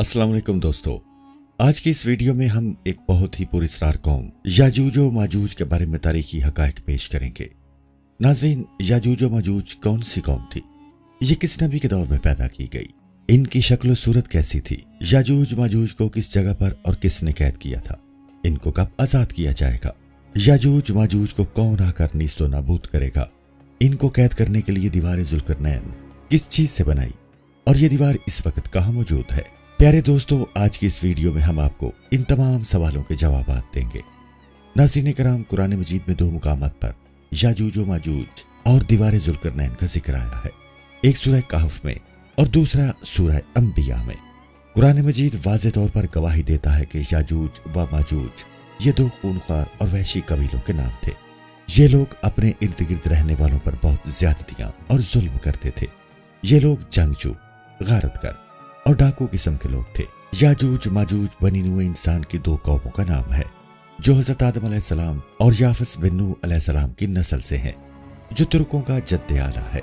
अस्सलाम वालेकुम दोस्तों, आज की इस वीडियो में हम एक बहुत ही पुरस्कार कौम याजूज व माजूज के बारे में तारीखी हकायक पेश करेंगे। नाज़रीन, याजूज व माजूज कौन सी कौम थी? ये किस नबी के दौर में पैदा की गई? इनकी शक्ल सूरत कैसी थी? याजूज माजूज को किस जगह पर और किसने कैद किया था? इनको कब आजाद किया जाएगा? याजूज माजूज को कौन आकर नीस्तो नाबूद करेगा? इनको कैद करने के लिए दीवार जुल्करनैन किस चीज से बनाई और ये दीवार इस वक्त कहाँ मौजूद है? प्यारे दोस्तों, आज की इस वीडियो में हम आपको इन तमाम सवालों के जवाब देंगे। नाज़रीन कराम, कुरान मजीद में दो मुकामात पर याजूज व माजूज और दीवार जुल्करनैन का जिक्र आया है, एक सूरह कहफ में और दूसरा सूरह अंबिया में। कुरान मजीद वाज़े तौर पर गवाही देता है कि याजूज व माजूज ये दो खूनख्वार और वहशी कबीलों के नाम थे। ये लोग अपने इर्द गिर्द रहने वालों पर बहुत ज्यादतियां और जुल्म करते थे। ये लोग जंगजू, गारतगर और डाकू किस्म के लोग थे। याजूज माजूज बनी नूह इंसान की दो कौमों का नाम है जो हजरत आदम अलैहिस्सलाम और याफस बिन नूह अलैहिस्सलाम की नस्ल से हैं, जो तुर्कों का जद्दे आला है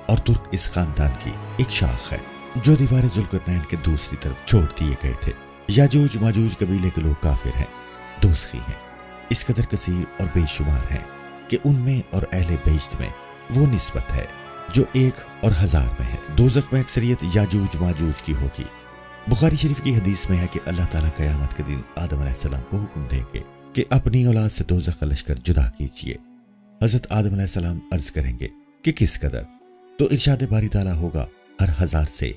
और तुर्क इस खानदान की एक शाख है जो दीवार जुल्करनैन के दूसरी तरफ छोड़ दिए गए थे। याजूज माजूज कबीले के लोग काफिर हैं, दोज़खी हैं, इस कदर कसीर और बेशुमार हैं कि उनमें और अहले बेश्त में वो निस्बत है जो 1 और 1000 में है। दोज़ख में अक्सरियत याजूज माजूज की होगी। बुखारी शरीफ की हदीस में है कि अल्लाह ताला क़यामत के दिन आदम अलैहिस्सलाम को हुक्म देंगे कि अपनी औलाद से दोज़ख का लश्कर जुदा कीजिए। हजरत आदम अलैहिस्सलाम अर्ज करेंगे कि किस कदर? तो इरशाद बारी ताला होगा, हर 1000 से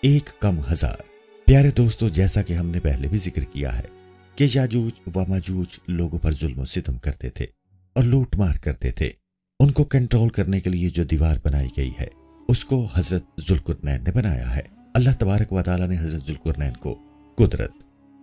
1 कम 1000। प्यारे दोस्तों, जैसा कि हमने पहले भी जिक्र किया है कि याजूज व माजूज लोगों पर जुल्म और सितम करते थे और लूट मार करते थे। उनको कंट्रोल करने के लिए जो दीवार बनाई गई है उसको हजरत जुल्करनैन ने बनाया है। अल्लाह तबारक व तआला ने हजरत जुल्करनैन को कुदरत,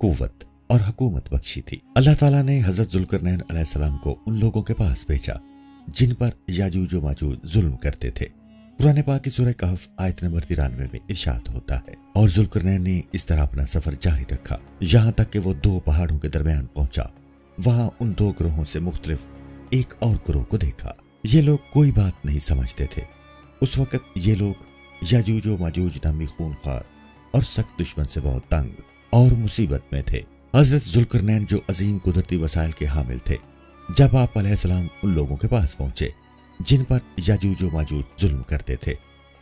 कुव्वत और हुकूमत बख्शी थी। अल्लाह ताला ने हजरत जुल्करनैन अलैहिस्सलाम को उन लोगों के पास भेजा जिन पर याजूज व माजूज जुल्म करते थे। कुरान पाक की सूरह कहफ आयत नंबर 93 में इरशाद होता है, और जुल्करनैन ने इस तरह अपना सफर जारी रखा यहाँ तक कि वो 2 पहाड़ों के दरमियान पहुंचा। वहां उन 2 ग्रोहों से मुख्तलिफ एक और ग्रोह को देखा। ये लोग कोई बात नहीं समझते थे। उस वक्त ये लोग याजूज व माजूज नामी खूनख्वार और सख्त दुश्मन से बहुत तंग और मुसीबत में थे। हजरत जुल्करनैन जो अजीम कुदरती वसाइल के हामिल थे, जब आप अलैहिस्सलाम उन लोगों के पास पहुंचे जिन पर याजूज व माजूज जुल्म करते थे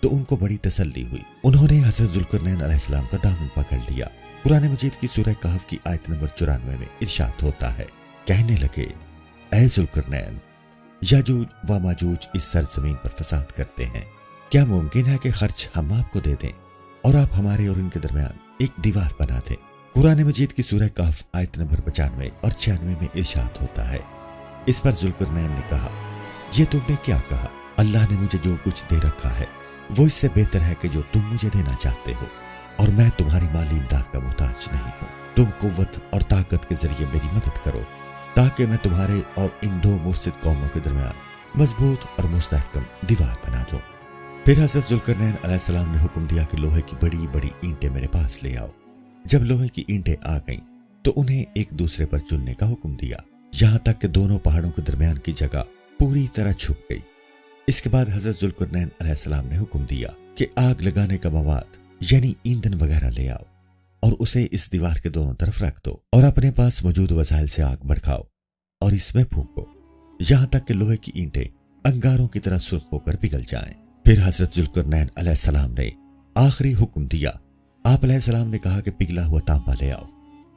तो उनको बड़ी तसल्ली हुई। उन्होंने हजरत जुल्करनैन अलैहिस्सलाम का दामन पकड़ लिया। कुरान मजीद की सूरह कहफ की आयत नंबर 94 में इरशाद होता है, कहने लगे, ऐ जुल्करनैन, याजूज व माजूज इस सरजमीन पर फसाद करते हैं। क्या मुमकिन है कि खर्च हम आपको दे दें और आप हमारे और इनके दरमियान एक दीवार बना दें? कुरान मजीद की सूरह कहफ आयत नंबर 95 और 96 में इरशाद होता है। इस पर जुल्करनैन ने कहा, ये तुमने क्या कहा? अल्लाह ने मुझे जो कुछ दे रखा है वो इससे बेहतर है कि जो तुम मुझे देना चाहते हो, और मैं तुम्हारी माली इमदाद का मुहताज नहीं हूँ। तुम कुव्वत और ताकत के जरिए मेरी मदद करो ताकि मैं तुम्हारे और इन 2 मुफसिद कौमों के दरमियान मजबूत और मुस्तहकम दीवार बना दूं। फिर हजरत जुल्करनैन अलैहिस्सलाम ने हुक्म दिया कि लोहे की बड़ी बड़ी ईंटें मेरे पास ले आओ। जब लोहे की ईंटें आ गईं तो उन्हें एक दूसरे पर चुनने का हुक्म दिया, यहाँ तक कि दोनों पहाड़ों के दरमियान की जगह पूरी तरह छुप गई। इसके बाद हजरत जुल्करनैन अलैहिस्सलाम ने हुक्म दिया कि आग लगाने का मवाद यानी ईंधन वगैरह ले आओ और उसे इस दीवार के दोनों तरफ रख दो और अपने पास मौजूद वसाइल से आग भड़काओ और इसमें फूंको यहाँ तक कि लोहे की ईंटें अंगारों की तरह सुर्ख होकर पिघल जाएं। फिर हजरत जुल्करनैन अलैहिस्सलाम ने आखिरी हुक्म दिया। आप अलैहिस्सलाम ने कहा कि पिघला हुआ तांबा ले आओ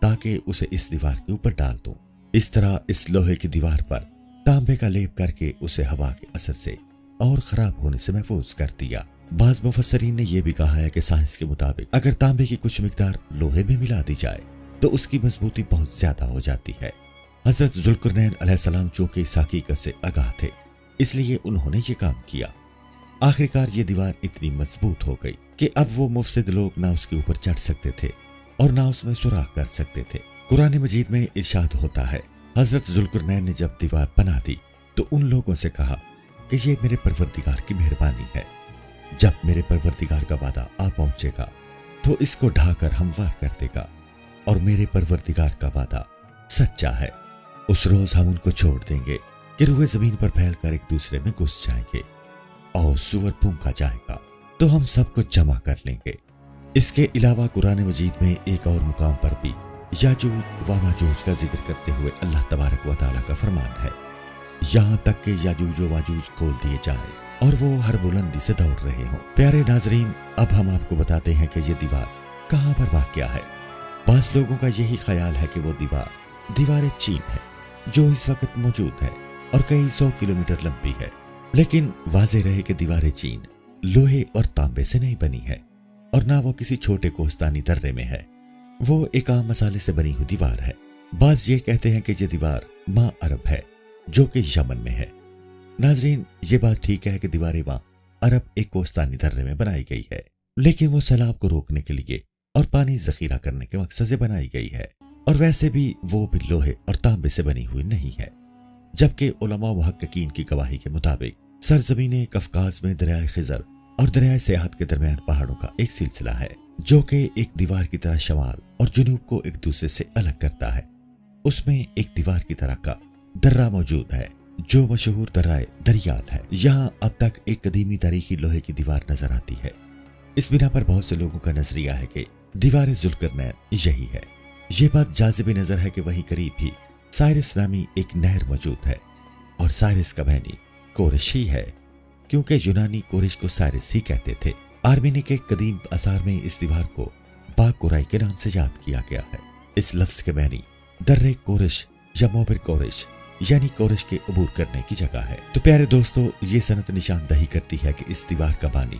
ताकि उसे इस दीवार के ऊपर डाल दूं। इस तरह इस लोहे की दीवार पर तांबे का लेप करके उसे हवा के असर से और खराब होने से महफूज कर दिया। बाज़ मुफस्सरीन ने यह भी कहा है कि साइंस के मुताबिक अगर तांबे की कुछ मिकदार लोहे में मिला दी जाए तो उसकी मजबूती बहुत ज्यादा हो जाती है। हजरत जुल्करनैन अलैहिस्सलाम चूंकि इस हकीकत से आगाह थे, इसलिए उन्होंने ये काम किया। आखिरकार ये दीवार इतनी मजबूत हो गई कि अब वो मुफसिद लोग ना उसके ऊपर चढ़ सकते थे और ना उसमें सुराख कर सकते थे। कुरान मजीद में इरशाद होता है, हजरत जुल्करनैन ने जब दीवार बना दी तो उन लोगों से कहा कि ये मेरे परवरदिगार की मेहरबानी है। जब मेरे परवरदिगार का वादा आ पहुंचेगा तो इसको ढाकर हमवार कर देगा, और मेरे परवरदिगार का वादा सच्चा है। उस रोज हम उनको छोड़ देंगे कि रूए जमीन पर फैलकर एक दूसरे में घुस जाएंगे और सूअर भूखा जाएगा तो हम सबको जमा कर लेंगे اس کے علاوہ قرآن مجید میں ایک اور مقام پر بھی یاجوج و ماجوج کا ذکر کرتے ہوئے اللہ تبارک و تعالیٰ کا فرمان ہے، یہاں تک کہ یاجوج و ماجوج کھول دیے جائیں اور وہ ہر بلندی سے دوڑ رہے ہوں۔ پیارے ناظرین، اب ہم آپ کو بتاتے ہیں کہ یہ دیوار کہاں پر واقع ہے۔ بعض لوگوں کا یہی خیال ہے کہ وہ دیوار چین ہے جو اس وقت موجود ہے اور کئی 100 کلومیٹر لمبی ہے، لیکن واضح رہے کہ دیوار چین لوہے اور تانبے سے نہیں بنی ہے اور نہ وہ کسی چھوٹے کوہستانی درے میں ہے، وہ ایک عام مسالے سے بنی ہوئی دیوار ہے۔ بعض یہ کہتے ہیں کہ یہ دیوار ماں عرب ہے جو کہ یمن میں ہے۔ ناظرین، یہ بات ٹھیک ہے کہ دیوار ماں عرب ایک کوہستانی درے میں بنائی گئی ہے، لیکن وہ سیلاب کو روکنے کے لیے اور پانی ذخیرہ کرنے کے مقصد سے بنائی گئی ہے، اور ویسے بھی وہ بھی لوہے اور تانبے سے بنی ہوئی نہیں ہے، جبکہ علماء محققین کی گواہی کے مطابق سرزمین قفقاز میں دریائے خزر اور دریائے سیاحت کے درمیان پہاڑوں کا ایک سلسلہ ہے جو کہ ایک دیوار کی طرح شمال اور جنوب کو ایک دوسرے سے الگ کرتا ہے۔ اس میں ایک دیوار کی طرح کا درہ موجود ہے جو مشہور درہ دریال ہے۔ یہاں اب تک ایک قدیمی تاریخی لوہے کی دیوار نظر آتی ہے۔ اس بنا پر بہت سے لوگوں کا نظریہ ہے کہ دیوار ذوالقرنین یہی ہے۔ یہ بات جاذب نظر ہے کہ وہیں قریب ہی سائرس نامی ایک نہر موجود ہے، اور سائرس کا بہنی کورش ہی ہے، کیونکہ یونانی کورش کو سائرس ہی کہتے تھے۔ آرمینی کے قدیم آثار میں اس دیوار کو باغ کورائی کے نام سے یاد کیا گیا ہے۔ اس لفظ کے معنی درے کورش یا موبر کورش یعنی کورش کے عبور کرنے کی جگہ ہے۔ تو پیارے دوستو، یہ صنعت نشاندہی کرتی ہے کہ اس دیوار کا بانی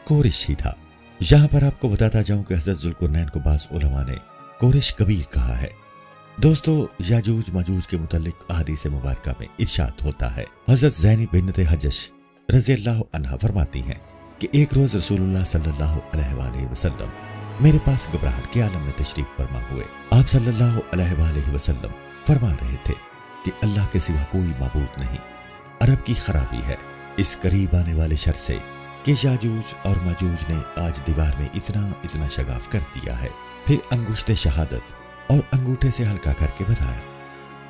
کورش ہی تھا۔ یہاں پر آپ کو بتاتا جاؤں کہ حضرت ذوالقرنین کو بعض علماء نے کورش کبیر کہا ہے۔ دوستو، یاجوج ماجوج کے متعلق احادیث مبارکہ میں ارشاد ہوتا ہے، حضرت زینب بنت حجش رضی اللہ عنہا فرماتی ہیں کہ ایک روز رسول اللہ صلی اللہ علیہ وآلہ وسلم میرے پاس گھبراہٹ کے عالم میں تشریف فرما ہوئے۔ آپ صلی اللہ علیہ وآلہ وسلم فرما رہے تھے کہ اللہ کے سوا کوئی معبود نہیں، عرب کی خرابی ہے اس قریب آنے والے شر سے کہ یاجوج اور ماجوج نے آج دیوار میں اتنا شگاف کر دیا ہے۔ پھر انگشت شہادت اور انگوٹھے سے ہلکا کر کے بتایا۔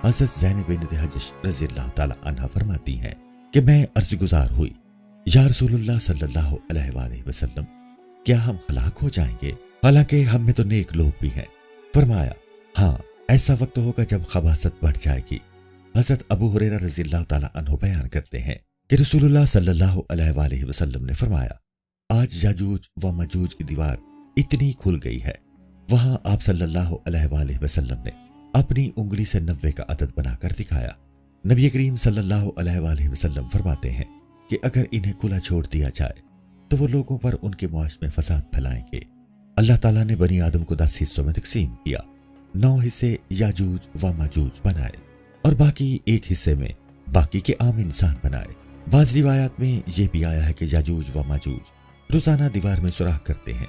حضرت زینب بنت حجش رضی اللہ تعالی عنہ فرماتی ہیں کہ میں عرض گزار ہوئی، یا رسول اللہ صلی اللہ علیہ وآلہ وسلم، کیا ہم ہلاک ہو جائیں گے؟ حالانکہ ہم میں تو نیک لوگ بھی ہیں۔ فرمایا، ہاں، ایسا وقت ہوگا جب خباثت بڑھ جائے گی۔ حضرت ابو ہریرہ رضی اللہ تعالی عنہ بیان کرتے ہیں کہ رسول اللہ صلی اللہ علیہ وآلہ وسلم نے فرمایا، آج یاجوج و ماجوج کی دیوار اتنی کھل گئی ہے۔ وہاں آپ صلی اللہ علیہ وآلہ وسلم نے اپنی انگلی سے 90 کا عدد بنا کر دکھایا۔ نبی کریم صلی اللہ علیہ وآلہ وسلم فرماتے ہیں کہ اگر انہیں کھلا چھوڑ دیا جائے تو وہ لوگوں پر ان کے معاش میں فساد پھیلائیں گے۔ اللہ تعالیٰ نے بنی آدم کو 10 حصوں میں تقسیم کیا، 9 حصے یاجوج و ماجوج بنائے اور باقی ایک حصے میں باقی کے عام انسان بنائے۔ بعض روایات میں یہ بھی آیا ہے کہ یاجوج و ماجوج روزانہ دیوار میں سوراخ کرتے ہیں،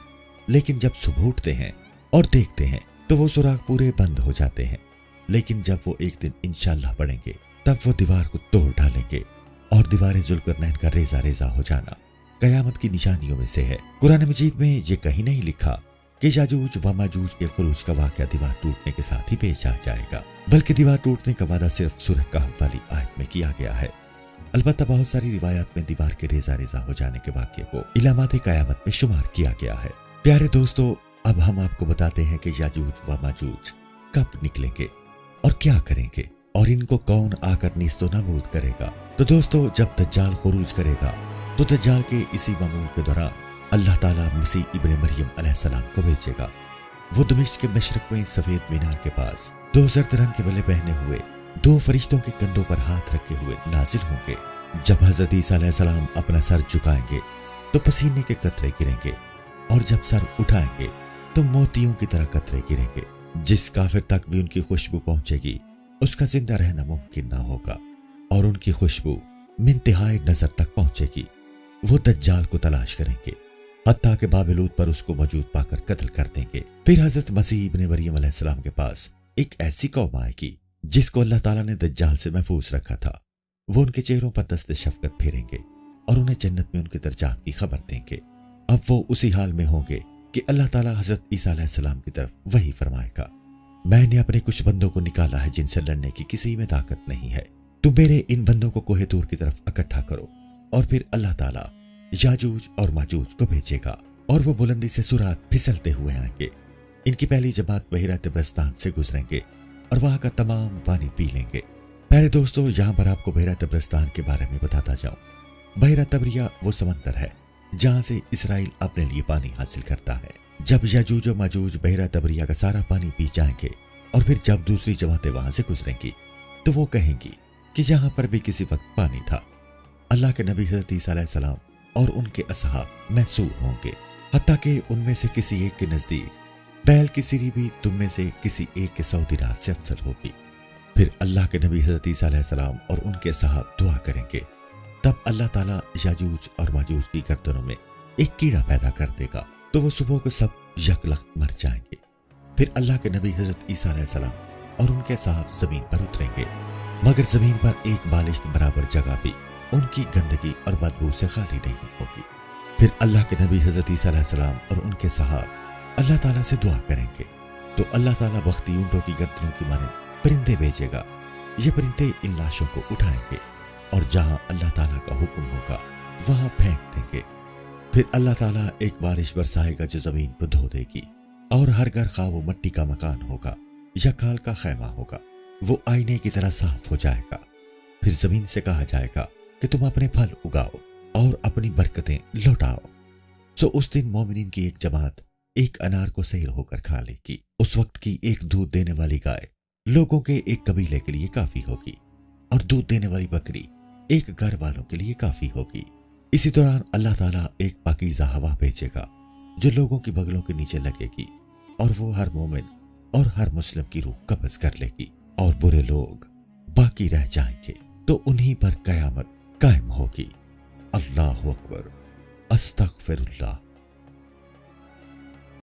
لیکن جب صبح اٹھتے ہیں اور دیکھتے ہیں تو وہ سوراخ پورے بند ہو جاتے ہیں، لیکن جب وہ ایک دن انشاءاللہ پڑیں گے تب وہ دیوار کو توڑ ڈالیں گے، اور دیوار ذوالقرنین کا ریزہ ریزہ ہو جانا قیامت کی نشانیوں میں سے ہے۔ قرآن مجید میں یہ کہیں نہیں لکھا کہ یاجوج و ماجوج کے خروج کا واقعہ دیوار ٹوٹنے کے ساتھ ہی پیش آ جائے گا، بلکہ دیوار ٹوٹنے کا وعدہ صرف سورہ کہف والی آیت میں کیا گیا ہے۔ البتہ بہت ساری روایات میں دیوار کے ریزہ ریزہ ہو جانے کے واقعے کو علامات قیامت میں شمار کیا گیا ہے۔ پیارے دوستو، اب ہم آپ کو بتاتے ہیں کہ یاجوج و ماجوج کب نکلیں گے اور کیا کریں گے، اور ان کو کون آ کر نیست و نابود کرے گا۔ تو دوستو، جب دجال خروج کرے گا تو دجال کے اسی معمول کے دوران اللہ تعالیٰ مسیح ابن مریم علیہ السلام کو بھیجے گا۔ وہ دمشق کے مشرق میں سفید مینار کے پاس 2 زرد رنگ کے بلے پہنے ہوئے 2 فرشتوں کے کندھوں پر ہاتھ رکھے ہوئے نازل ہوں گے۔ جب حضرت عیسیٰ علیہ السلام اپنا سر جھکائیں گے تو پسینے کے قطرے گریں گے، اور جب سر اٹھائیں گے تو موتیوں کی طرح قطرے گریں گے۔ جس کافر تک بھی ان کی خوشبو پہنچے گی اس کا زندہ رہنا ممکن نہ ہوگا، اور ان کی خوشبو منتہائے نظر تک پہنچے گی۔ وہ دجال کو تلاش کریں گے، حتیٰ کہ باب لوط پر اس کو موجود پا کر قتل کر دیں گے۔ پھر حضرت مسیح ابن مریم علیہ السلام کے پاس ایک ایسی قوم آئے گی جس کو اللہ تعالیٰ نے دجال سے محفوظ رکھا تھا۔ وہ ان کے چہروں پر دست شفقت پھیریں گے اور انہیں جنت میں ان کے درجات کی خبر دیں گے۔ اب وہ اسی حال میں ہوں گے کہ اللہ تعالیٰ حضرت عیسیٰ علیہ السلام کی طرف وحی فرمائے گا، میں نے اپنے کچھ بندوں کو نکالا ہے جن سے لڑنے کی کسی میں طاقت نہیں ہے، تم میرے ان بندوں کو کوہ طور کی طرف اکٹھا کرو، اور پھر اللہ تعالیٰ یاجوج اور ماجوج کو بھیجے گا۔ और वो बुलंदी से सुरात फिसलते हुए आएंगे। इनकी पहली जमात बहिरा तिब्रिस्तान से गुजरेंगे और वहां का तमाम पानी पी लेंगे। प्यारे दोस्तों, यहाँ पर आपको बहिरा तिब्रिस्तान के बारे में बताता जाऊं। बहिरा तबरिया वो समंदर है जहां से इसराइल अपने लिए पानी हासिल करता है। जब याजूज और माजूज बहिरा तबरिया का सारा पानी पी जाएंगे और फिर जब दूसरी जमातें वहां से गुजरेंगी तो वो कहेंगी कि यहाँ पर भी किसी वक्त पानी था। अल्लाह के नबी हज़रत ईसा अलैहिस्सलाम और उनके असहाब महसूर होंगे, हत्ता कि उनमें से किसी एक के नजदीक बैल की सिरी भी तुम में से किसी एक के 100 दिनार से अफजल होगी। फिर अल्लाह के नबी हज़रत ईसा अलैहिस्सलाम और उनके सहाब दुआ करेंगे। तब अल्लाह ताला याजूज और माजूज की गर्दनों में एक कीड़ा पैदा कर देगा तो वो सुबह को सब यकलख्त मर जाएंगे। फिर अल्लाह के नबी हज़रत ईसा अलैहिस्सलाम और उनके सहाब जमीन पर उतरेंगे, मगर जमीन पर एक बालिश्त बराबर जगह भी उनकी गंदगी और बदबू से खाली नहीं होगी। फिर अल्लाह के नबी हज़रत ईसा अलैहिस्सलाम और उनके सहाब अल्लाह ताला से दुआ करेंगे तो अल्लाह ताला बख्ती ऊंटों की गर्दनों की माने परिंदे भेजेगा। ये परिंदे इन लाशों को उठाएंगे और जहां अल्लाह ताला का हुक्म होगा वहां फेंक देंगे। फिर अल्लाह ताला एक बारिश बरसाएगा जो जमीन को धो देगी और हर घर खा वो मिट्टी का मकान होगा या काल का खैमा होगा, वो आईने की तरह साफ हो जाएगा। फिर जमीन से कहा जाएगा कि तुम अपने फल उगाओ और अपनी बरकतें लौटाओ। सो उस दिन मोमिनीन की एक जमात एक अनार को सैर होकर खा लेगी। उस वक्त की एक दूध देने वाली गाय लोगों के एक कबीले के लिए काफी होगी और दूध देने वाली बकरी एक घर वालों के लिए काफी होगी। इसी दौरान अल्लाह ताला एक पाकीज़ा हवा भेजेगा जो लोगों की बगलों के नीचे लगेगी और वो हर मोमिन और हर मुस्लिम की रूह कब्ज कर लेगी और बुरे लोग बाकी रह जाएंगे तो उन्हीं पर कयामत कायम होगी। अल्लाहु अकबर, अस्तगफिरुल्लाह।